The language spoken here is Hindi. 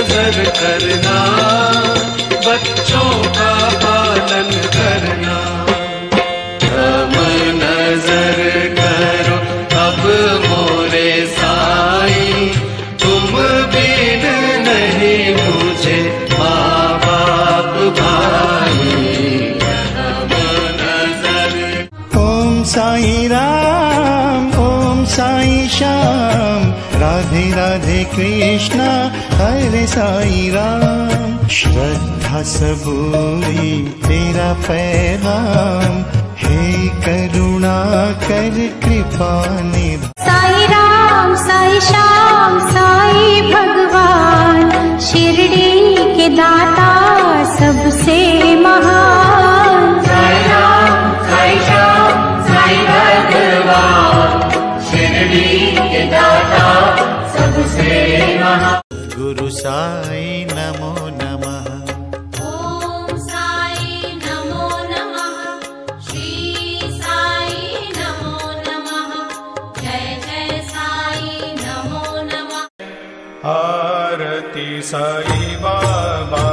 नजर करना, बच्चों का पालन करना। हम नजर करो अब मोरे साईं, तुम बिन नहीं मुझे माँ बाप भाई। हम नजर। ओम साईं राम, ओम साईं श्याम, राधे राधे कृष्णा हरे साईं राम। श्रद्धा सबूरी तेरा पैगाम, हे करुणा कर कृपा निध। साईं राम साईं श्याम साईं भगवान, शिरडी के दाता सबसे महान। साईं राम साईं श्याम साईं भगवान, शिरडी के दाता सबसे महान। गुरु साईं नमो नमः। ओम साईं नमो नमः, श्री साईं नमो नमः, जय जय साईं नमो नमः। आरती साईं बाबा